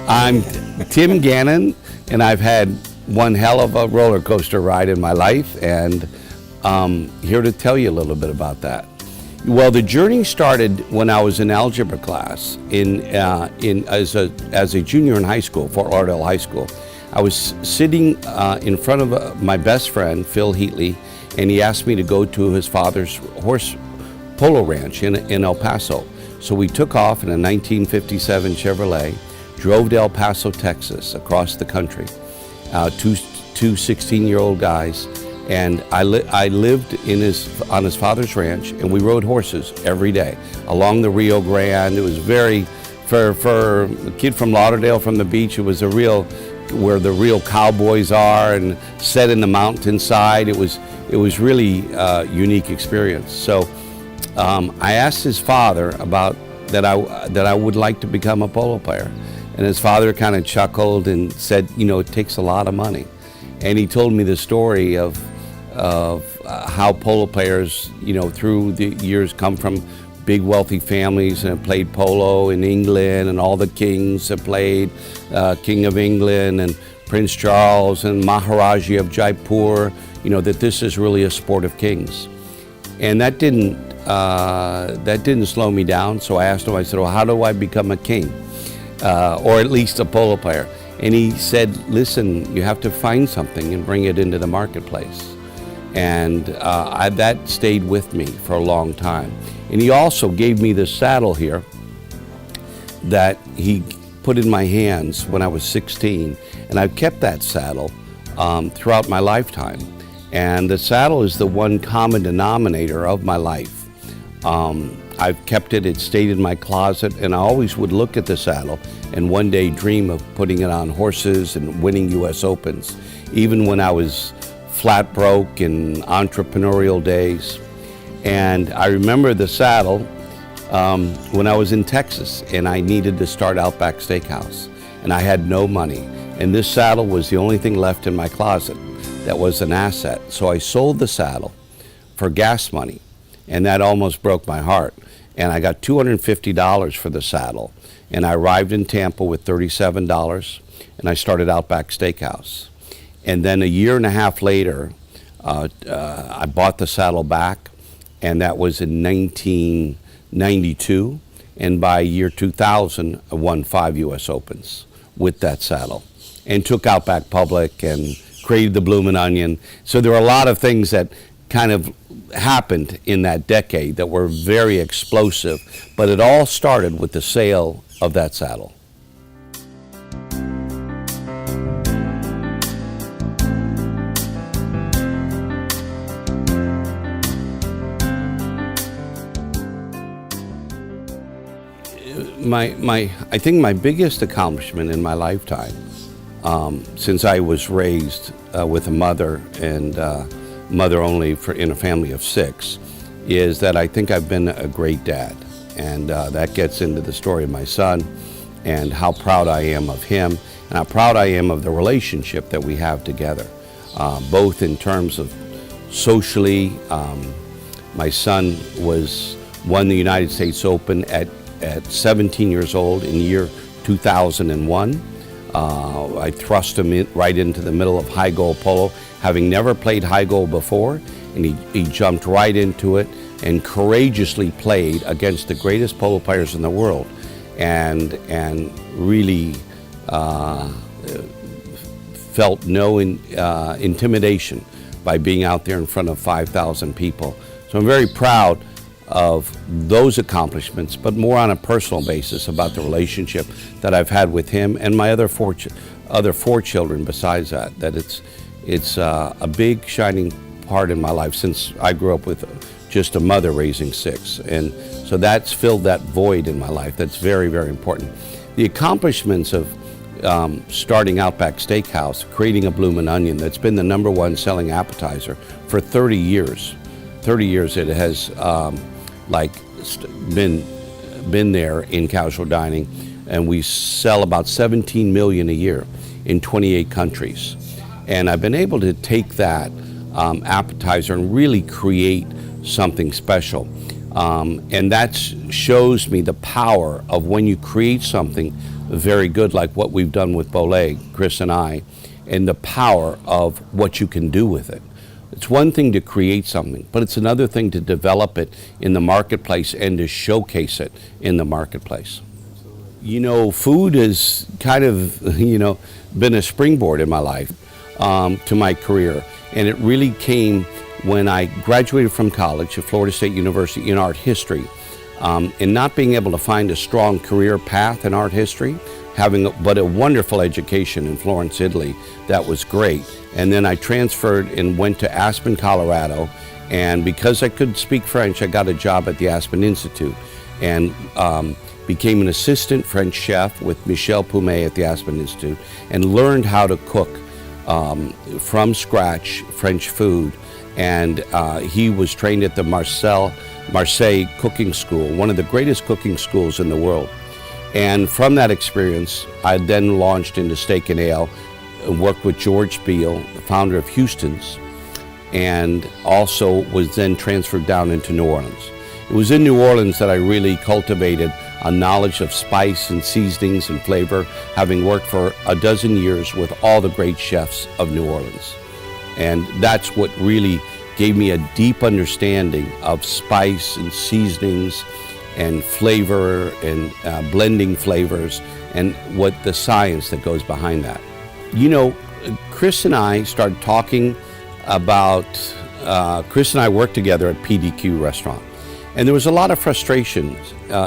I'm Tim Gannon, and I've had one hell of a roller coaster ride in my life, and here to tell you a little bit about that. Well, the journey started when I was in algebra class as a junior in high school, Fort Lauderdale High School. I was sitting in front of my best friend, Phil Heatley, and he asked me to go to his father's horse polo ranch in El Paso. So we took off in a 1957 Chevrolet, drove to El Paso, Texas, across the country, two 16-year-old guys, and I lived on his father's ranch, and we rode horses every day along the Rio Grande. It was for a kid from Lauderdale, from the beach, it was where the real cowboys are, and set in the mountainside. It was really a unique experience. So I asked his father about that I would like to become a polo player. And his father kind of chuckled and said, you know, it takes a lot of money. And he told me the story of how polo players, you know, through the years come from big wealthy families and have played polo in England, and all the kings have played, King of England and Prince Charles and Maharaji of Jaipur, you know, that this is really a sport of kings. And that didn't slow me down. So I asked him, I said, well, how do I become a king? Or at least a polo player. And he said, listen, you have to find something and bring it into the marketplace. And that stayed with me for a long time. And he also gave me this saddle here that he put in my hands when I was 16. And I've kept that saddle throughout my lifetime. And the saddle is the one common denominator of my life. I've kept it, it stayed in my closet, and I always would look at the saddle and one day dream of putting it on horses and winning US Opens, even when I was flat broke in entrepreneurial days. And I remember the saddle when I was in Texas and I needed to start Outback Steakhouse, and I had no money. And this saddle was the only thing left in my closet that was an asset. So I sold the saddle for gas money, and that almost broke my heart. And I got $250 for the saddle. And I arrived in Tampa with $37, and I started Outback Steakhouse. And then a year and a half later, I bought the saddle back, and that was in 1992. And by year 2000, I won 5 US Opens with that saddle, and took Outback public and created the Bloomin' Onion. So there were a lot of things that kind of happened in that decade that were very explosive, but it all started with the sale of that saddle. I think my biggest accomplishment in my lifetime, since I was raised with a mother and mother only in a family of 6, is that I think I've been a great dad. And that gets into the story of my son and how proud I am of him, and how proud I am of the relationship that we have together, both in terms of socially. My son won the United States Open at 17 years old in the year 2001. I thrust him right into the middle of high goal polo, having never played high goal before, and he jumped right into it and courageously played against the greatest polo players in the world, and really felt no intimidation by being out there in front of 5,000 people. So I'm very proud of those accomplishments, but more on a personal basis about the relationship that I've had with him and my other four children besides that. That it's a big shining part in my life, since I grew up with just a mother raising 6, and so that's filled that void in my life. That's very, very important. The accomplishments of starting Outback Steakhouse, creating a Bloomin' Onion that's been the #1 selling appetizer for 30 years. 30 years it has been there in casual dining, and we sell about 17 million a year in 28 countries. And I've been able to take that appetizer and really create something special. And that shows me the power of when you create something very good, like what we've done with Bolay, Chris and I, and the power of what you can do with it. It's one thing to create something, but it's another thing to develop it in the marketplace and to showcase it in the marketplace. You know, food has kind of, been a springboard in my life to my career. And it really came when I graduated from college at Florida State University in art history. And not being able to find a strong career path in art history, but a wonderful education in Florence, Italy, that was great. And then I transferred and went to Aspen, Colorado, and because I could speak French, I got a job at the Aspen Institute and became an assistant French chef with Michel Poumet at the Aspen Institute and learned how to cook from scratch French food. And he was trained at the Marseille Cooking School, one of the greatest cooking schools in the world. And from that experience, I then launched into Steak and Ale and worked with George Beal, the founder of Houston's, and also was then transferred down into New Orleans. It was in New Orleans that I really cultivated a knowledge of spice and seasonings and flavor, having worked for a dozen years with all the great chefs of New Orleans. And that's what really gave me a deep understanding of spice and seasonings and flavor and blending flavors and what the science that goes behind that. You know, Chris and I started talking about, Chris and I worked together at PDQ restaurant. And there was a lot of frustration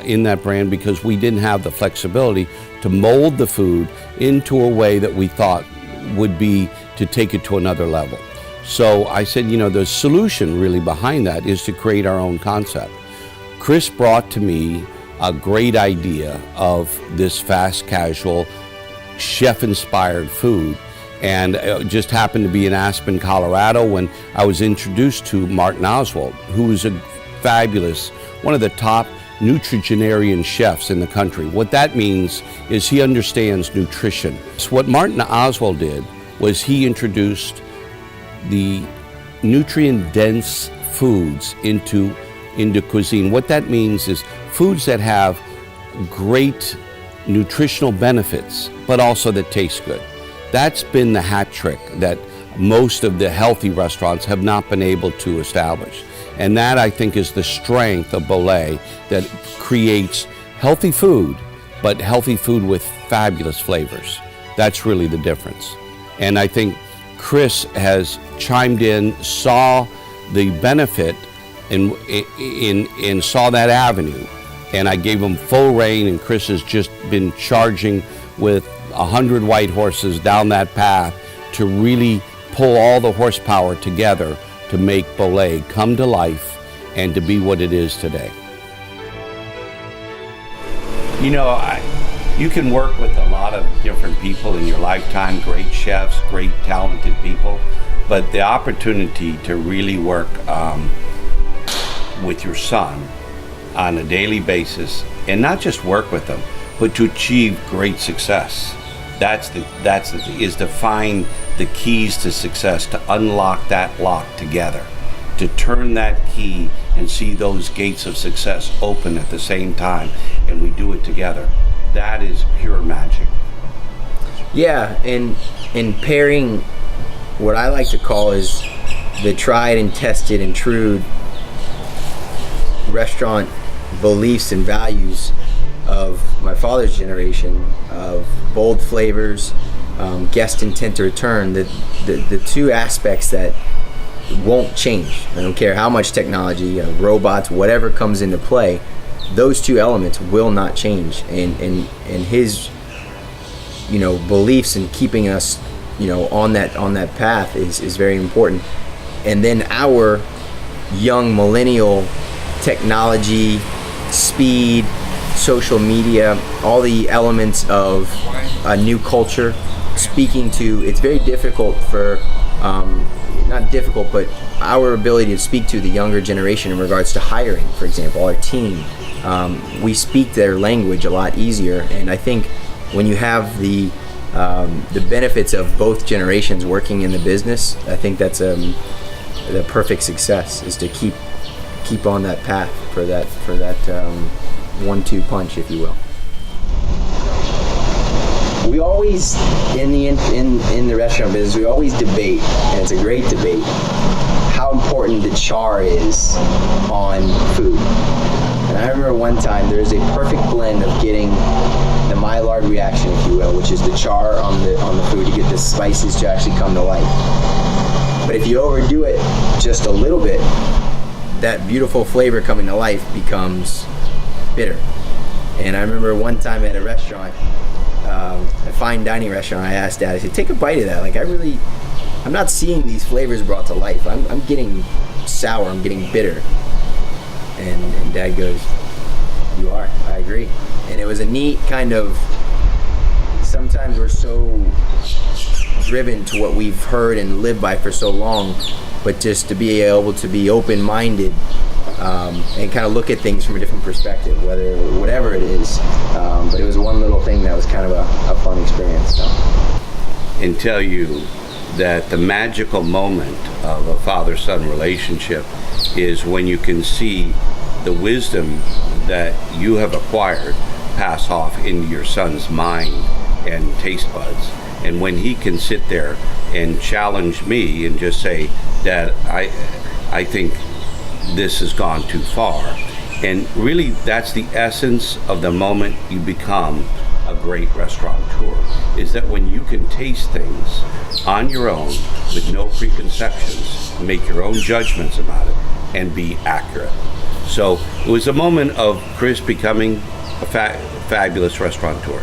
in that brand because we didn't have the flexibility to mold the food into a way that we thought would be to take it to another level. So I said, the solution really behind that is to create our own concept. Chris brought to me a great idea of this fast casual, chef-inspired food. And it just happened to be in Aspen, Colorado when I was introduced to Martin Oswald, who is a fabulous, one of the top nutrigenarian chefs in the country. What that means is he understands nutrition. So what Martin Oswald did was he introduced the nutrient-dense foods into cuisine. What that means is foods that have great nutritional benefits, but also that taste good. That's been the hat trick that most of the healthy restaurants have not been able to establish. And that, I think, is the strength of Bolay, that creates healthy food, but healthy food with fabulous flavors. That's really the difference. And I think Chris has chimed in, saw the benefit, and saw that avenue. And I gave him full rein, and Chris has just been charging with 100 white horses down that path to really pull all the horsepower together to make Bolay come to life and to be what it is today. You can work with a lot of different people in your lifetime, great chefs, great talented people, but the opportunity to really work with your son on a daily basis, and not just work with them, but to achieve great success. Is to find the keys to success, to unlock that lock together, to turn that key and see those gates of success open at the same time, and we do it together. That is pure magic. Yeah, and pairing what I like to call is the tried and tested and true restaurant beliefs and values of my father's generation, of bold flavors, guest intent to return, the two aspects that won't change. I don't care how much technology, robots, whatever comes into play, those two elements will not change. And his, beliefs and keeping us, on that path is very important. And then our young millennial technology, speed, social media, all the elements of a new culture, speaking to, it's very difficult for, not difficult, but our ability to speak to the younger generation in regards to hiring, for example, our team. We speak their language a lot easier, and I think when you have the benefits of both generations working in the business, I think that's the perfect success, is to keep keep on that path for that 1-2 punch, if you will. We always in the restaurant business, we always debate, and it's a great debate, how important the char is on food. And I remember one time there's a perfect blend of getting the Maillard reaction, if you will, which is the char on the food to get the spices to actually come to life. But if you overdo it just a little bit, that beautiful flavor coming to life becomes bitter. And I remember one time at a restaurant, a fine dining restaurant, I asked Dad, I said, take a bite of that. Like, I'm not seeing these flavors brought to life. I'm getting sour, I'm getting bitter. And Dad goes, you are, I agree. And it was a neat kind of, sometimes we're so driven to what we've heard and lived by for so long, but just to be able to be open-minded and kind of look at things from a different perspective, whatever it is. But it was one little thing that was kind of a fun experience. So. And tell you that the magical moment of a father-son relationship is when you can see the wisdom that you have acquired pass off into your son's mind and taste buds. And when he can sit there and challenge me and just say, Dad, I think this has gone too far. And really, that's the essence of the moment you become a great restaurateur, is that when you can taste things on your own with no preconceptions, make your own judgments about it, and be accurate. So it was a moment of Chris becoming a fabulous restaurateur.